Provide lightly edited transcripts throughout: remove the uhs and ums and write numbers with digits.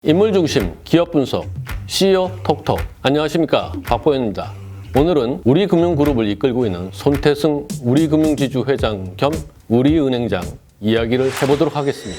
인물 중심 기업 분석 CEO 톡톡. 안녕하십니까, 박보현입니다. 오늘은 우리금융그룹을 이끌고 있는 손태승 우리금융지주 회장 겸 우리은행장 이야기를 해보도록 하겠습니다.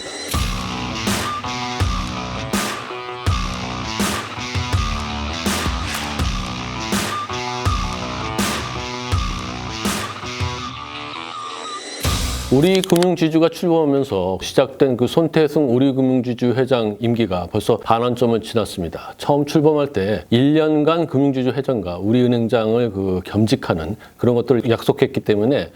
우리금융지주가 출범하면서 시작된 그 손태승 우리금융지주 회장 임기가 벌써 반환점을 지났습니다. 처음 출범할 때 1년간 금융지주 회장과 우리은행장을 겸직하는 그런 것들을 약속했기 때문에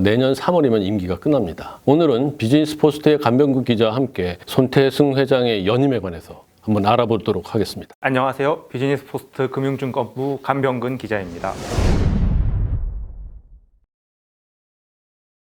내년 3월이면 임기가 끝납니다. 오늘은 비즈니스포스트의 간병근 기자와 함께 손태승 회장의 연임에 관해서 한번 알아보도록 하겠습니다. 안녕하세요. 비즈니스포스트 금융증권부 간병근 기자입니다.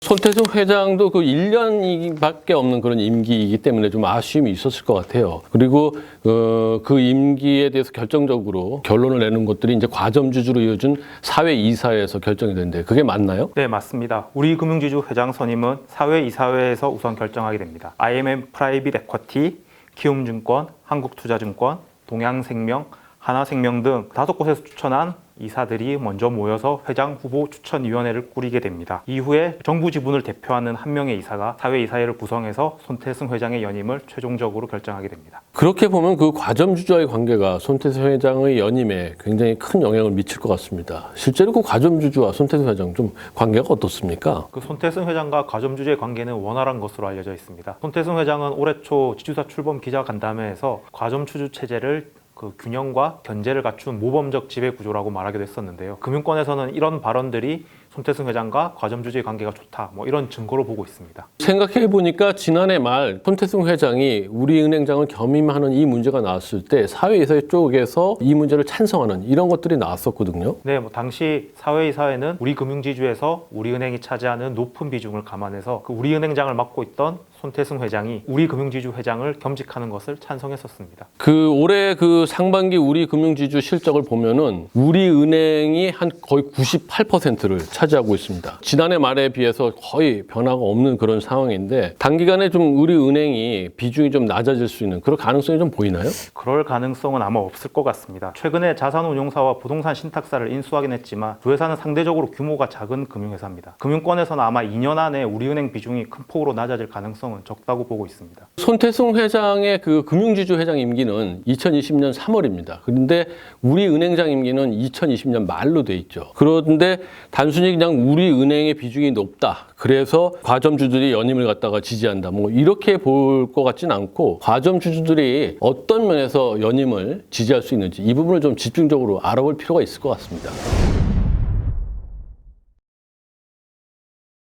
손태승 회장도 1년밖에 없는 그런 임기이기 때문에 좀 아쉬움이 있었을 것 같아요. 그리고 그 임기에 대해서 결정적으로 결론을 내는 것들이 이제 과점주주로 이어진 사회이사회에서 결정이 되는데 그게 맞나요? 네, 맞습니다. 우리금융지주 회장 선임은 사회이사회에서 우선 결정하게 됩니다. IMM 프라이빗 에쿼티, 키움증권, 한국투자증권, 동양생명, 하나생명 등 5곳에서 추천한 이사들이 먼저 모여서 회장 후보 추천위원회를 꾸리게 됩니다. 이후에 정부 지분을 대표하는 한 명의 이사가 사회이사회를 구성해서 손태승 회장의 연임을 최종적으로 결정하게 됩니다. 그렇게 보면 그 과점주주와의 관계가 손태승 회장의 연임에 굉장히 큰 영향을 미칠 것 같습니다. 실제로 그 과점주주와 손태승 회장 좀 관계가 어떻습니까? 그 손태승 회장과 과점주주의 관계는 원활한 것으로 알려져 있습니다. 손태승 회장은 올해 초 지주사 출범 기자간담회에서 과점주주 체제를 균형과 견제를 갖춘 모범적 지배 구조라고 말하기도 했었는데요. 금융권에서는 이런 발언들이 손태승 회장과 과점주주의 관계가 좋다, 이런 증거로 보고 있습니다. 생각해보니까 지난해 말 손태승 회장이 우리은행장을 겸임하는 이 문제가 나왔을 때 사회이사회 쪽에서 이 문제를 찬성하는 이런 것들이 나왔었거든요. 네, 당시 사회이사회는 우리금융지주에서 우리은행이 차지하는 높은 비중을 감안해서 그 우리은행장을 맡고 있던 손태승 회장이 우리금융지주 회장을 겸직하는 것을 찬성했었습니다. 올해 상반기 우리금융지주 실적을 보면은 우리은행이 한 거의 98%를 차지하고 있습니다. 지난해 말에 비해서 거의 변화가 없는 그런 상황인데 단기간에 좀 우리은행이 비중이 좀 낮아질 수 있는 그런 가능성이 좀 보이나요? 그럴 가능성은 아마 없을 것 같습니다. 최근에 자산운용사와 부동산 신탁사를 인수하긴 했지만 두 회사는 상대적으로 규모가 작은 금융회사입니다. 금융권에서는 아마 2년 안에 우리은행 비중이 큰 폭으로 낮아질 가능성은 적다고 보고 있습니다. 손태승 회장의 금융지주 회장 임기는 2020년 3월입니다. 그런데 우리은행장 임기는 2020년 말로 돼 있죠. 그런데 단순히 그냥 우리은행의 비중이 높다, 그래서 과점주주들이 연임을 갖다가 지지한다, 이렇게 볼 것 같진 않고 과점주주들이 어떤 면에서 연임을 지지할 수 있는지 이 부분을 좀 집중적으로 알아볼 필요가 있을 것 같습니다.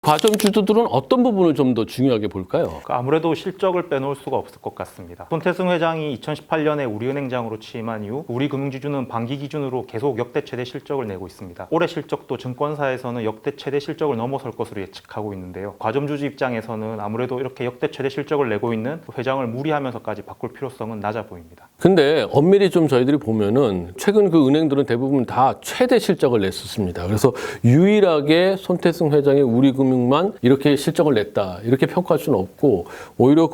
과점주주들은 어떤 부분을 좀 더 중요하게 볼까요? 아무래도 실적을 빼놓을 수가 없을 것 같습니다. 손태승 회장이 2018년에 우리은행장으로 취임한 이후 우리금융지주는 반기 기준으로 계속 역대 최대 실적을 내고 있습니다. 올해 실적도 증권사에서는 역대 최대 실적을 넘어설 것으로 예측하고 있는데요. 과점주주 입장에서는 아무래도 이렇게 역대 최대 실적을 내고 있는 회장을 무리하면서까지 바꿀 필요성은 낮아 보입니다. 근데 엄밀히 좀 저희들이 보면은 최근 은행들은 대부분 다 최대 실적을 냈었습니다. 그래서 유일하게 손태승 회장의 우리금융만 이렇게 실적을 냈다, 이렇게 평가할 수는 없고 오히려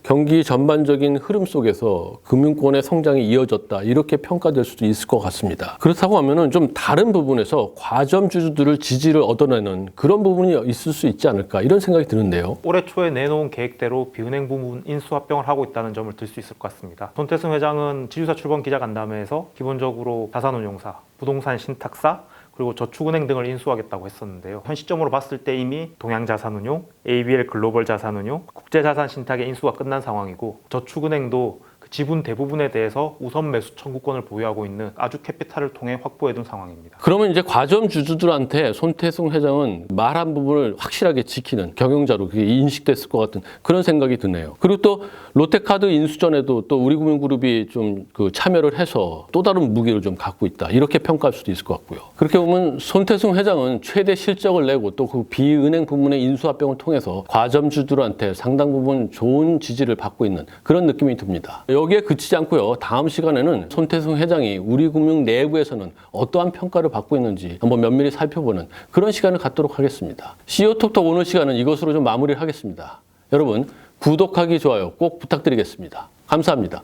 경기 전반적인 흐름 속에서 금융권의 성장이 이어졌다, 이렇게 평가될 수도 있을 것 같습니다. 그렇다고 하면은 좀 다른 부분에서 과점주주들을 지지를 얻어내는 그런 부분이 있을 수 있지 않을까, 이런 생각이 드는데요. 올해 초에 내놓은 계획대로 비은행 부문 인수합병을 하고 있다는 점을 들 수 있을 것 같습니다. 손태승 회장은 지주사 출범 기자간담회에서 기본적으로 자산운용사, 부동산 신탁사, 그리고 저축은행 등을 인수하겠다고 했었는데요. 현 시점으로 봤을 때 이미 동양자산운용, ABL 글로벌 자산운용, 국제자산신탁의 인수가 끝난 상황이고 저축은행도 지분 대부분에 대해서 우선 매수 청구권을 보유하고 있는 아주 캐피탈을 통해 확보해둔 상황입니다. 그러면 이제 과점주주들한테 손태승 회장은 말한 부분을 확실하게 지키는 경영자로 그게 인식됐을 것 같은 그런 생각이 드네요. 그리고 또 롯데카드 인수전에도 또 우리금융그룹이 좀 참여를 해서 또 다른 무기를 좀 갖고 있다, 이렇게 평가할 수도 있을 것 같고요. 그렇게 보면 손태승 회장은 최대 실적을 내고 또 비은행 부문의 인수합병을 통해서 과점주주들한테 상당 부분 좋은 지지를 받고 있는 그런 느낌이 듭니다. 여기에 그치지 않고요. 다음 시간에는 손태승 회장이 우리금융 내부에서는 어떠한 평가를 받고 있는지 한번 면밀히 살펴보는 그런 시간을 갖도록 하겠습니다. CEO 톡톡 오늘 시간은 이것으로 좀 마무리를 하겠습니다. 여러분 구독하기, 좋아요 꼭 부탁드리겠습니다. 감사합니다.